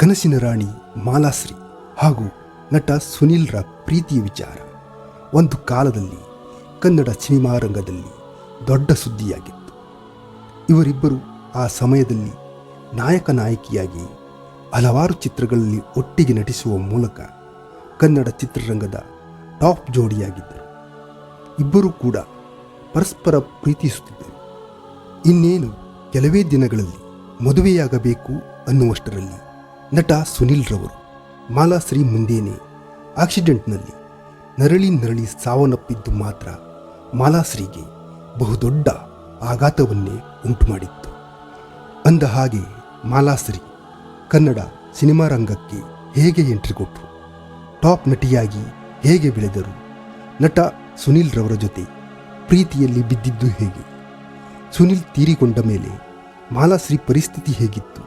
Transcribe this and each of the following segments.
ಕನಸಿನ ರಾಣಿ ಮಾಲಾಶ್ರೀ ಹಾಗೂ ನಟ ಸುನಿಲ್ರ ಪ್ರೀತಿಯ ವಿಚಾರ ಒಂದು ಕಾಲದಲ್ಲಿ ಕನ್ನಡ ಸಿನಿಮಾ ರಂಗದಲ್ಲಿ ದೊಡ್ಡ ಸುದ್ದಿಯಾಗಿತ್ತು. ಇವರಿಬ್ಬರು ಆ ಸಮಯದಲ್ಲಿ ನಾಯಕ ನಾಯಕಿಯಾಗಿ ಹಲವಾರು ಚಿತ್ರಗಳಲ್ಲಿ ಒಟ್ಟಿಗೆ ನಟಿಸುವ ಮೂಲಕ ಕನ್ನಡ ಚಿತ್ರರಂಗದ ಟಾಪ್ ಜೋಡಿಯಾಗಿದ್ದರು. ಇಬ್ಬರೂ ಕೂಡ ಪರಸ್ಪರ ಪ್ರೀತಿಸುತ್ತಿದ್ದರು. ಇನ್ನೇನು ಕೆಲವೇ ದಿನಗಳಲ್ಲಿ ಮದುವೆಯಾಗಬೇಕು ಅನ್ನುವಷ್ಟರಲ್ಲಿ ನಟ ಸುನಿಲ್ರವರು ಮಾಲಾಶ್ರೀ ಮುಂದೇನೆ ಆಕ್ಸಿಡೆಂಟ್ನಲ್ಲಿ ನರಳಿ ಸಾವನ್ನಪ್ಪಿದ್ದು ಮಾತ್ರ ಮಾಲಾಶ್ರೀಗೆ ಬಹುದೊಡ್ಡ ಆಘಾತವನ್ನೇ ಉಂಟುಮಾಡಿತ್ತು. ಅಂದ ಹಾಗೆ ಮಾಲಾಶ್ರೀ ಕನ್ನಡ ಸಿನಿಮಾ ರಂಗಕ್ಕೆ ಹೇಗೆ ಎಂಟ್ರಿ ಕೊಟ್ಟರು, ಟಾಪ್ ನಟಿಯಾಗಿ ಹೇಗೆ ಬೆಳೆದರು, ನಟ ಸುನಿಲ್ರವರ ಜೊತೆ ಪ್ರೀತಿಯಲ್ಲಿ ಬಿದ್ದಿದ್ದು ಹೇಗೆ, ಸುನಿಲ್ ತೀರಿಕೊಂಡ ಮೇಲೆ ಮಾಲಾಶ್ರೀ ಪರಿಸ್ಥಿತಿ ಹೇಗಿತ್ತು,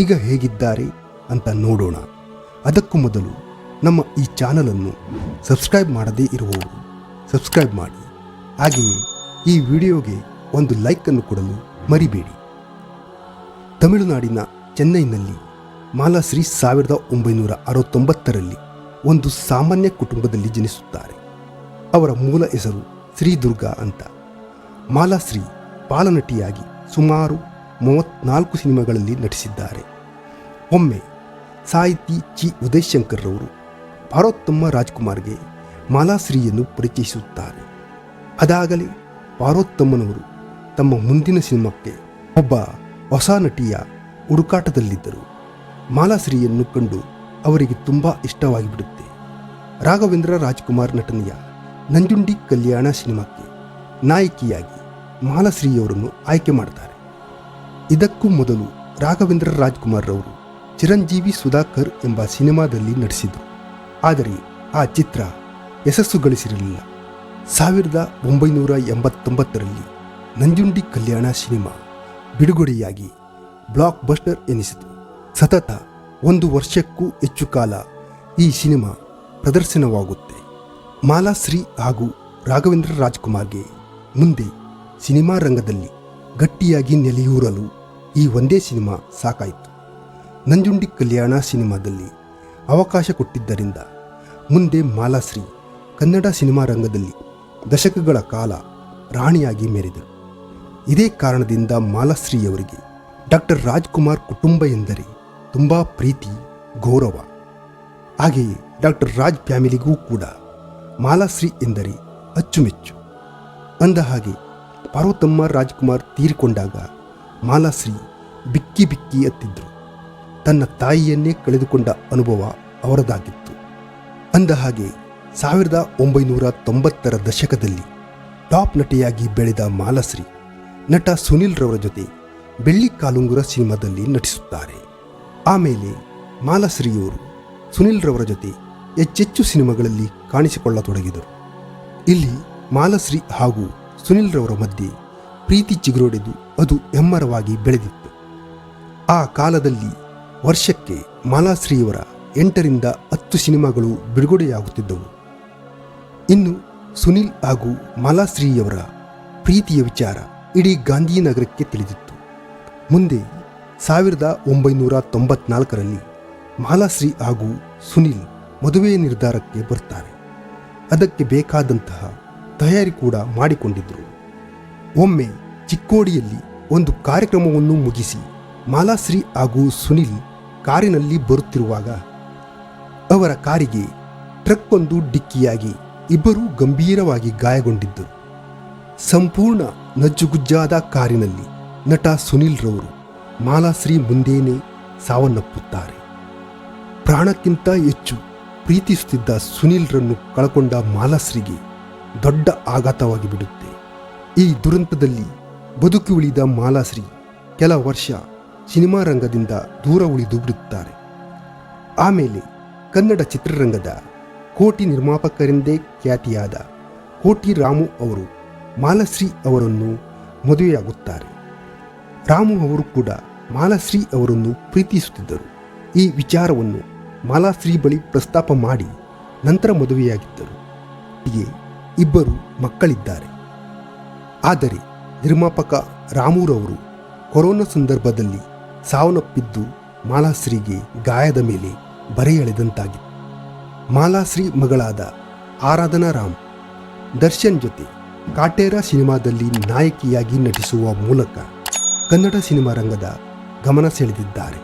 ಈಗ ಹೇಗಿದ್ದಾರೆ ಅಂತ ನೋಡೋಣ. ಅದಕ್ಕೂ ಮೊದಲು ನಮ್ಮ ಈ ಚಾನಲನ್ನು ಸಬ್ಸ್ಕ್ರೈಬ್ ಮಾಡದೇ ಇರುವವರು ಸಬ್ಸ್ಕ್ರೈಬ್ ಮಾಡಿ, ಹಾಗೆಯೇ ಈ ವಿಡಿಯೋಗೆ ಒಂದು ಲೈಕನ್ನು ಕೊಡಲು ಮರಿಬೇಡಿ. ತಮಿಳುನಾಡಿನ ಚೆನ್ನೈನಲ್ಲಿ ಮಾಲಾಶ್ರೀ 1969ರಲ್ಲಿ ಒಂದು ಸಾಮಾನ್ಯ ಕುಟುಂಬದಲ್ಲಿ ಜನಿಸುತ್ತಾರೆ. ಅವರ ಮೂಲ ಹೆಸರು ಶ್ರೀದುರ್ಗಾ ಅಂತ. ಮಾಲಾಶ್ರೀ ಬಾಲನಟಿಯಾಗಿ ಸುಮಾರು 34 ಸಿನಿಮಾಗಳಲ್ಲಿ ನಟಿಸಿದ್ದಾರೆ. ಒಮ್ಮೆ ಸಾಹಿತಿ ಚಿ ಉದಯಶಂಕರ್ ರವರು ಪಾರ್ವತಮ್ಮ ರಾಜ್ಕುಮಾರ್ಗೆ ಮಾಲಾಶ್ರೀಯನ್ನು ಪರಿಚಯಿಸುತ್ತಾರೆ. ಅದಾಗಲೇ ಪಾರ್ವತಮ್ಮನವರು ತಮ್ಮ ಮುಂದಿನ ಸಿನಿಮಾಕ್ಕೆ ಒಬ್ಬ ಹೊಸ ನಟಿಯ ಹುಡುಕಾಟದಲ್ಲಿದ್ದರು. ಮಾಲಾಶ್ರೀಯನ್ನು ಕಂಡು ಅವರಿಗೆ ತುಂಬ ಇಷ್ಟವಾಗಿಬಿಡುತ್ತೆ. ರಾಘವೇಂದ್ರ ರಾಜ್ಕುಮಾರ್ ನಟನೆಯ ನಂಜುಂಡಿ ಕಲ್ಯಾಣ ಸಿನಿಮಾಕ್ಕೆ ನಾಯಕಿಯಾಗಿ ಮಾಲಾಶ್ರೀಯವರನ್ನು ಆಯ್ಕೆ ಮಾಡ್ತಾರೆ. ಇದಕ್ಕೂ ಮೊದಲು ರಾಘವೇಂದ್ರ ರಾಜ್ಕುಮಾರ್ ರವರು ಚಿರಂಜೀವಿ ಸುಧಾಕರ್ ಎಂಬ ಸಿನಿಮಾದಲ್ಲಿ ನಟಿಸಿದರು. ಆದರೆ ಆ ಚಿತ್ರ ಯಶಸ್ಸು ಗಳಿಸಿರಲಿಲ್ಲ. 1989ರಲ್ಲಿ ನಂಜುಂಡಿ ಕಲ್ಯಾಣ ಸಿನಿಮಾ ಬಿಡುಗಡೆಯಾಗಿ ಬ್ಲಾಕ್ ಬಸ್ಟರ್ ಎನಿಸಿತು. ಸತತ 1 ವರ್ಷಕ್ಕೂ ಹೆಚ್ಚು ಕಾಲ ಈ ಸಿನಿಮಾ ಪ್ರದರ್ಶನವಾಗುತ್ತೆ. ಮಾಲಾಶ್ರೀ ಹಾಗೂ ರಾಘವೇಂದ್ರ ರಾಜ್ಕುಮಾರ್ಗೆ ಮುಂದೆ ಸಿನಿಮಾ ರಂಗದಲ್ಲಿ ಗಟ್ಟಿಯಾಗಿ ನೆಲೆಯೂರಲು ಈ ಒಂದೇ ಸಿನಿಮಾ ಸಾಕಾಯಿತು. ನಂಜುಂಡಿ ಕಲ್ಯಾಣ ಸಿನಿಮಾದಲ್ಲಿ ಅವಕಾಶ ಕೊಟ್ಟಿದ್ದರಿಂದ ಮುಂದೆ ಮಾಲಾಶ್ರೀ ಕನ್ನಡ ಸಿನಿಮಾ ರಂಗದಲ್ಲಿ ದಶಕಗಳ ಕಾಲ ರಾಣಿಯಾಗಿ ಮೆರೆದರು. ಇದೇ ಕಾರಣದಿಂದ ಮಾಲಾಶ್ರೀಯವರಿಗೆ ಡಾಕ್ಟರ್ ರಾಜ್ಕುಮಾರ್ ಕುಟುಂಬ ಎಂದರೆ ತುಂಬ ಪ್ರೀತಿ, ಗೌರವ. ಹಾಗೆಯೇ ಡಾಕ್ಟರ್ ರಾಜ್ ಫ್ಯಾಮಿಲಿಗೂ ಕೂಡ ಮಾಲಾಶ್ರೀ ಎಂದರೆ ಅಚ್ಚುಮೆಚ್ಚು. ಅಂದ ಹಾಗೆ ಪಾರ್ವತಮ್ಮ ರಾಜ್ಕುಮಾರ್ ತೀರಿಕೊಂಡಾಗ ಮಾಲಾಶ್ರೀ ಬಿಕ್ಕಿ ಬಿಕ್ಕಿ ಅತ್ತಿದ್ದರು. ತನ್ನ ತಾಯಿಯನ್ನೇ ಕಳೆದುಕೊಂಡ ಅನುಭವ ಅವರದಾಗಿತ್ತು. ಅಂದ ಹಾಗೆ 1990ರ ದಶಕದಲ್ಲಿ ಟಾಪ್ ನಟಿಯಾಗಿ ಬೆಳೆದ ಮಾಲಾಶ್ರೀ ನಟ ಸುನಿಲ್ರವರ ಜೊತೆ ಬೆಳ್ಳಿ ಕಾಲುಂಗುರ ಸಿನಿಮಾದಲ್ಲಿ ನಟಿಸುತ್ತಾರೆ. ಆಮೇಲೆ ಮಾಲಾಶ್ರೀಯವರು ಸುನಿಲ್ರವರ ಜೊತೆ ಹೆಚ್ಚೆಚ್ಚು ಸಿನಿಮಾಗಳಲ್ಲಿ ಕಾಣಿಸಿಕೊಳ್ಳತೊಡಗಿದರು. ಇಲ್ಲಿ ಮಾಲಾಶ್ರೀ ಹಾಗೂ ಸುನಿಲ್ರವರ ಮಧ್ಯೆ ಪ್ರೀತಿ ಚಿಗುರೊಡೆದು ಅದು ಹೆಮ್ಮರವಾಗಿ ಬೆಳೆದಿತ್ತು. ಆ ಕಾಲದಲ್ಲಿ ವರ್ಷಕ್ಕೆ ಮಾಲಾಶ್ರೀಯವರ 8ರಿಂದ 10 ಸಿನಿಮಾಗಳು ಬಿಡುಗಡೆಯಾಗುತ್ತಿದ್ದವು. ಇನ್ನು ಸುನಿಲ್ ಹಾಗೂ ಮಾಲಾಶ್ರೀಯವರ ಪ್ರೀತಿಯ ವಿಚಾರ ಇಡೀ ಗಾಂಧಿನಗರಕ್ಕೆ ತಿಳಿದಿತ್ತು. ಮುಂದೆ 1994ರಲ್ಲಿ ಮಾಲಾಶ್ರೀ ಹಾಗೂ ಸುನಿಲ್ ಮದುವೆಯ ನಿರ್ಧಾರಕ್ಕೆ ಬರ್ತಾರೆ. ಅದಕ್ಕೆ ಬೇಕಾದಂತಹ ತಯಾರಿ ಕೂಡ ಮಾಡಿಕೊಂಡಿದ್ದರು. ಒಮ್ಮೆ ಚಿಕ್ಕೋಡಿಯಲ್ಲಿ ಒಂದು ಕಾರ್ಯಕ್ರಮವನ್ನು ಮುಗಿಸಿ ಮಾಲಾಶ್ರೀ ಹಾಗೂ ಸುನಿಲ್ ಕಾರಿನಲ್ಲಿ ಬರುತ್ತಿರುವಾಗ ಅವರ ಕಾರಿಗೆ ಟ್ರಕ್ ಒಂದು ಡಿಕ್ಕಿಯಾಗಿ ಇಬ್ಬರೂ ಗಂಭೀರವಾಗಿ ಗಾಯಗೊಂಡಿದ್ದರು. ಸಂಪೂರ್ಣ ನಜ್ಜುಗುಜ್ಜಾದ ಕಾರಿನಲ್ಲಿ ನಟ ಸುನಿಲ್ರವರು ಮಾಲಾಶ್ರೀ ಮುಂದೇನೆ ಸಾವನ್ನಪ್ಪುತ್ತಾರೆ. ಪ್ರಾಣಕ್ಕಿಂತ ಹೆಚ್ಚು ಪ್ರೀತಿಸುತ್ತಿದ್ದ ಸುನಿಲ್ರನ್ನು ಕಳಕೊಂಡ ಮಾಲಾಶ್ರೀಗೆ ದೊಡ್ಡ ಆಘಾತವಾಗಿ ಬಿಡುತ್ತೆ. ಈ ದುರಂತದಲ್ಲಿ ಬದುಕಿ ಉಳಿದ ಮಾಲಾಶ್ರೀ ಕೆಲ ವರ್ಷ ಸಿನಿಮಾ ರಂಗದಿಂದ ದೂರ ಉಳಿದು ಬಿಡುತ್ತಾರೆ. ಆಮೇಲೆ ಕನ್ನಡ ಚಿತ್ರರಂಗದ ಕೋಟಿ ನಿರ್ಮಾಪಕರೆಂದೇ ಖ್ಯಾತಿಯಾದ ಕೋಟಿ ರಾಮು ಅವರು ಮಾಲಾಶ್ರೀ ಅವರನ್ನು ಮದುವೆಯಾಗುತ್ತಾರೆ. ರಾಮು ಅವರು ಕೂಡ ಮಾಲಾಶ್ರೀ ಅವರನ್ನು ಪ್ರೀತಿಸುತ್ತಿದ್ದರು. ಈ ವಿಚಾರವನ್ನು ಮಾಲಾಶ್ರೀ ಬಳಿ ಪ್ರಸ್ತಾಪ ಮಾಡಿ ನಂತರ ಮದುವೆಯಾಗಿದ್ದರು. ಹೀಗೆ ಇಬ್ಬರು ಮಕ್ಕಳಿದ್ದಾರೆ. ಆದರೆ ನಿರ್ಮಾಪಕ ರಾಮುರವರು ಕೊರೋನಾ ಸಂದರ್ಭದಲ್ಲಿ ಸಾವನ್ನಪ್ಪಿದ್ದು ಮಾಲಾಶ್ರೀಗೆ ಗಾಯದ ಮೇಲೆ ಬರೆ ಎಳೆದಂತಾಗಿತ್ತು. ಮಾಲಾಶ್ರೀ ಮಗಳಾದ ಆರಾಧನಾ ರಾಮ್ ದರ್ಶನ್ ಜೊತೆ ಕಾಟೇರ ಸಿನಿಮಾದಲ್ಲಿ ನಾಯಕಿಯಾಗಿ ನಟಿಸುವ ಮೂಲಕ ಕನ್ನಡ ಸಿನಿಮಾ ರಂಗದ ಗಮನ ಸೆಳೆದಿದ್ದಾರೆ.